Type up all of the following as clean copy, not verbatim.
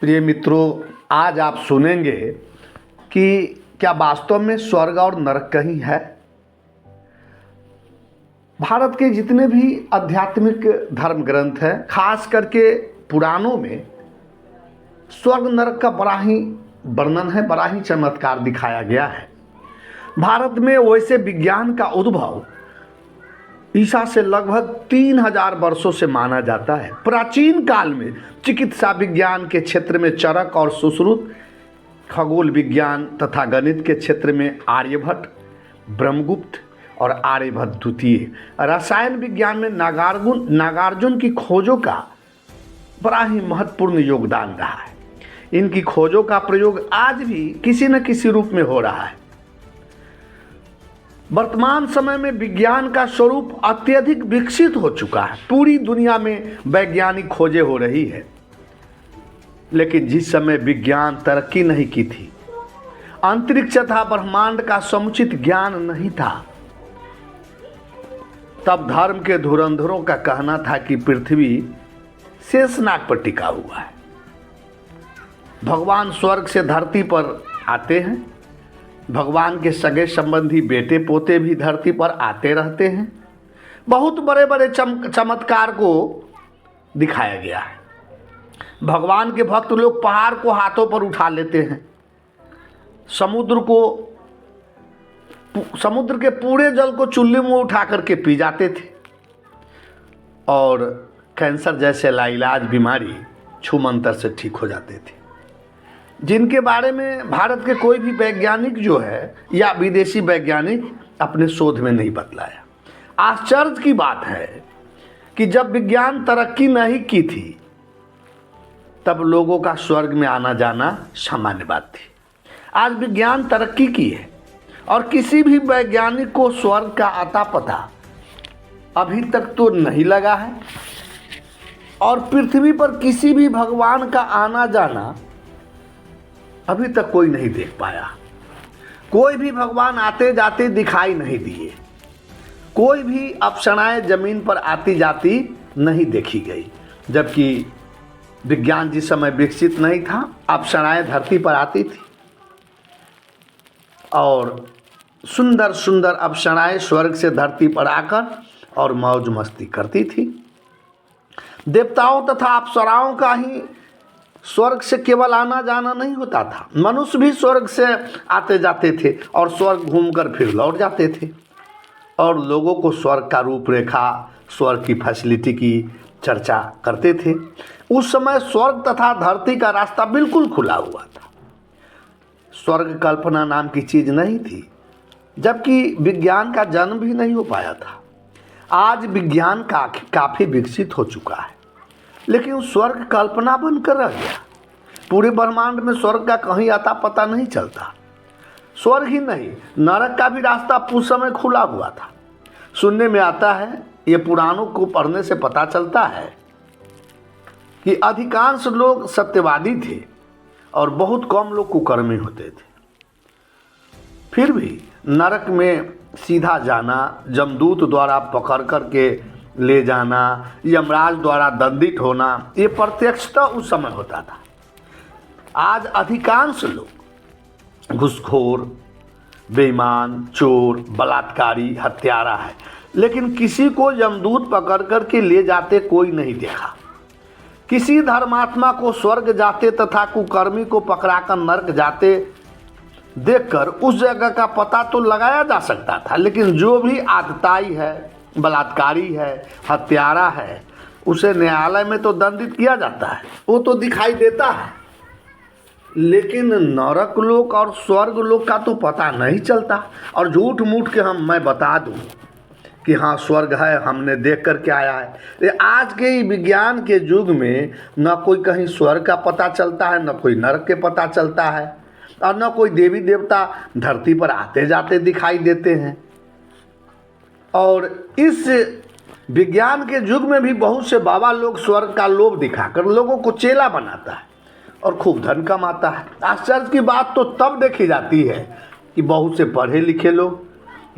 प्रिय मित्रों, आज आप सुनेंगे कि क्या वास्तव में स्वर्ग और नरक कहीं है। भारत के जितने भी आध्यात्मिक धर्म ग्रंथ हैं, खास करके पुराणों में स्वर्ग नरक का बड़ा ही वर्णन है, बड़ा ही चमत्कार दिखाया गया है। भारत में वैसे विज्ञान का उद्भव ईसा से लगभग 3000 वर्षों से माना जाता है। प्राचीन काल में चिकित्सा विज्ञान के क्षेत्र में चरक और सुश्रुत, खगोल विज्ञान तथा गणित के क्षेत्र में आर्यभट्ट, ब्रह्मगुप्त और आर्यभट्ट द्वितीय, रसायन विज्ञान में नागार्जुन की खोजों का बड़ा ही महत्वपूर्ण योगदान रहा है। इनकी खोजों का प्रयोग आज भी किसी न किसी रूप में हो रहा है। वर्तमान समय में विज्ञान का स्वरूप अत्यधिक विकसित हो चुका है। पूरी दुनिया में वैज्ञानिक खोजें हो रही है, लेकिन जिस समय विज्ञान तरक्की नहीं की थी, अंतरिक्ष तथा ब्रह्मांड का समुचित ज्ञान नहीं था, तब धर्म के धुरंधरों का कहना था कि पृथ्वी शेषनाग पर टिका हुआ है। भगवान स्वर्ग से धरती पर आते हैं। भगवान के सगे संबंधी बेटे पोते भी धरती पर आते रहते हैं। बहुत बड़े बड़े चमत्कार को दिखाया गया है। भगवान के भक्त लोग पहाड़ को हाथों पर उठा लेते हैं, समुद्र के पूरे जल को चुल्ली में उठा करके पी जाते थे, और कैंसर जैसे लाइलाज बीमारी छूमंतर से ठीक हो जाते थे, जिनके बारे में भारत के कोई भी वैज्ञानिक जो है या विदेशी वैज्ञानिक अपने शोध में नहीं बतलाया। आश्चर्य की बात है कि जब विज्ञान तरक्की नहीं की थी, तब लोगों का स्वर्ग में आना जाना सामान्य बात थी। आज विज्ञान तरक्की की है और किसी भी वैज्ञानिक को स्वर्ग का आता पता अभी तक तो नहीं लगा है, और पृथ्वी पर किसी भी भगवान का आना जाना अभी तक कोई नहीं देख पाया। कोई भी भगवान आते जाते दिखाई नहीं दिए। कोई भी अप्सराएं जमीन पर आती जाती नहीं देखी गई। जबकि विज्ञान जिस समय विकसित नहीं था, अप्सराएं धरती पर आती थी और सुंदर सुंदर अप्सराएं स्वर्ग से धरती पर आकर और मौज मस्ती करती थी। देवताओं तथा अप्सराओं का ही स्वर्ग से केवल आना जाना नहीं होता था, मनुष्य भी स्वर्ग से आते जाते थे और स्वर्ग घूमकर फिर लौट जाते थे, और लोगों को स्वर्ग का रूपरेखा, स्वर्ग की फैसिलिटी की चर्चा करते थे। उस समय स्वर्ग तथा धरती का रास्ता बिल्कुल खुला हुआ था। स्वर्ग कल्पना नाम की चीज़ नहीं थी, जबकि विज्ञान का जन्म भी नहीं हो पाया था। आज विज्ञान काफ़ी विकसित हो चुका है, लेकिन स्वर्ग कल्पना बनकर रह गया। पूरे ब्रह्मांड में स्वर्ग का कहीं आता पता नहीं चलता। स्वर्ग ही नहीं, नरक का भी रास्ता उस समय खुला हुआ था। सुनने में आता है, ये पुराणों को पढ़ने से पता चलता है कि अधिकांश लोग सत्यवादी थे और बहुत कम लोग कुकर्मी होते थे। फिर भी नरक में सीधा जाना, जमदूत द्वारा पकड़ करके ले जाना, यमराज द्वारा दंडित होना, ये प्रत्यक्षतः उस समय होता था। आज अधिकांश लोग घूसखोर, बेईमान, चोर, बलात्कारी, हत्यारा है, लेकिन किसी को यमदूत पकड़ कर के ले जाते कोई नहीं देखा। किसी धर्मात्मा को स्वर्ग जाते तथा कुकर्मी को पकड़ाकर नरक जाते देखकर उस जगह का पता तो लगाया जा सकता था, लेकिन जो भी आतताई है, बलात्कारी है, हत्यारा है, उसे न्यायालय में तो दंडित किया जाता है, वो तो दिखाई देता है, लेकिन नरक लोक और स्वर्ग लोक का तो पता नहीं चलता। और झूठ मूठ के मैं बता दूं कि हाँ स्वर्ग है, हमने देख कर के आया है। ये आज के विज्ञान के युग में न कोई कहीं स्वर्ग का पता चलता है, न कोई नरक के पता चलता है, और न कोई देवी देवता धरती पर आते जाते दिखाई देते हैं। और इस विज्ञान के युग में भी बहुत से बाबा लोग स्वर्ग का लोभ दिखाकर लोगों को चेला बनाता है और खूब धन कमाता है। आश्चर्य की बात तो तब देखी जाती है कि बहुत से पढ़े लिखे लोग,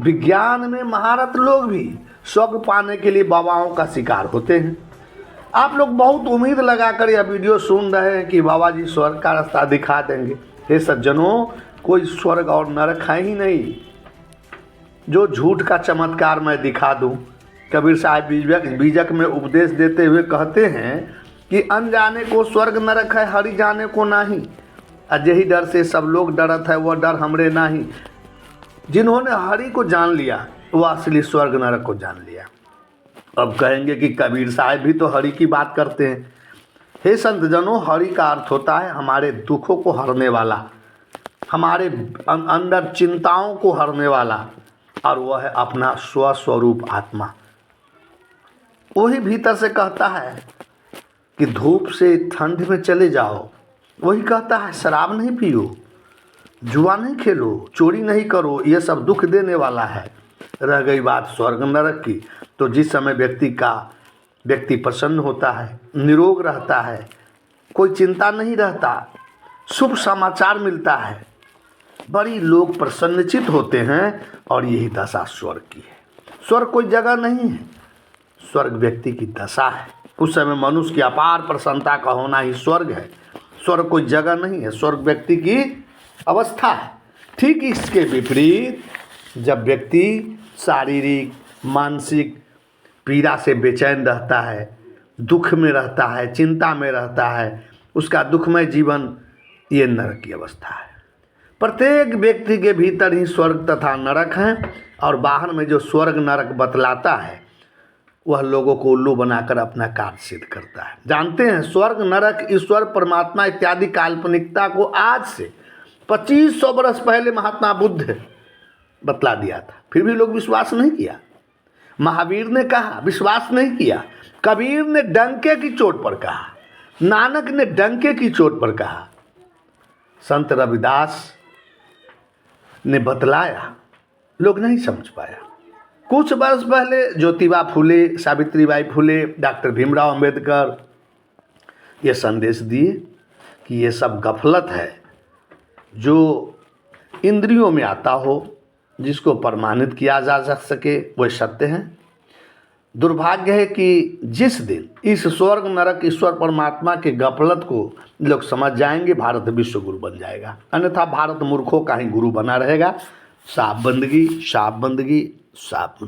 विज्ञान में महारत लोग भी स्वर्ग पाने के लिए बाबाओं का शिकार होते हैं। आप लोग बहुत उम्मीद लगाकर यह वीडियो सुन रहे हैं कि बाबा जी स्वर्ग का रास्ता दिखा देंगे। हे सज्जनों, कोई स्वर्ग और नरक है ही नहीं जो झूठ का चमत्कार मैं दिखा दूं। कबीर साहब बीजक में उपदेश देते हुए कहते हैं कि अनजाने को स्वर्ग नरक है, हरि जाने को नहीं। अजही डर से सब लोग डरत है, वह डर हमरे नहीं। जिन्होंने हरि को जान लिया वह असली स्वर्ग नरक को जान लिया। अब कहेंगे कि कबीर साहब भी तो हरि की बात करते हैं। हे संत जनों, हरि का अर्थ होता है हमारे दुखों को हरने वाला, हमारे अंदर चिंताओं को हरने वाला, और वह है अपना स्वस्वरूप आत्मा। वही भीतर से कहता है कि धूप से ठंड में चले जाओ। वही कहता है शराब नहीं पियो, जुआ नहीं खेलो, चोरी नहीं करो, यह सब दुख देने वाला है। रह गई बात स्वर्ग नरक की, तो जिस समय व्यक्ति प्रसन्न होता है, निरोग रहता है, कोई चिंता नहीं रहता, शुभ समाचार मिलता है, बड़ी लोग प्रसन्नचित होते हैं, और यही दशा स्वर्ग की है। स्वर्ग कोई जगह नहीं है, स्वर्ग व्यक्ति की दशा है। उस समय मनुष्य की अपार प्रसन्नता का होना ही स्वर्ग है। स्वर्ग कोई जगह नहीं है, स्वर्ग व्यक्ति की अवस्था है। ठीक इसके विपरीत जब व्यक्ति शारीरिक मानसिक पीड़ा से बेचैन रहता है, दुख में रहता है, चिंता में रहता है, उसका दुखमय जीवन ये नरक की अवस्था है। प्रत्येक व्यक्ति के भीतर ही स्वर्ग तथा नरक है, और बाहर में जो स्वर्ग नरक बतलाता है वह लोगों को उल्लू बनाकर अपना कार्य सिद्ध करता है। जानते हैं, स्वर्ग नरक ईश्वर परमात्मा इत्यादि काल्पनिकता को आज से 2500 वर्ष पहले महात्मा बुद्ध बतला दिया था, फिर भी लोग विश्वास नहीं किया। महावीर ने कहा, विश्वास नहीं किया। कबीर ने डंके की चोट पर कहा, नानक ने डंके की चोट पर कहा, संत रविदास ने बतलाया, लोग नहीं समझ पाया। कुछ वर्ष पहले ज्योतिबा फुले, सावित्रीबाई फुले, डॉक्टर भीमराव अंबेडकर ये संदेश दिए कि ये सब गफलत है, जो इंद्रियों में आता हो, जिसको प्रमाणित किया जा सके वह सत्य है। दुर्भाग्य है कि जिस दिन इस स्वर्ग नरक ईश्वर परमात्मा के गफलत को लोग समझ जाएंगे, भारत विश्व गुरु बन जाएगा, अन्यथा भारत मूर्खों का ही गुरु बना रहेगा। साफ बंदगी, साफ बंदगी, साफ बंदगी।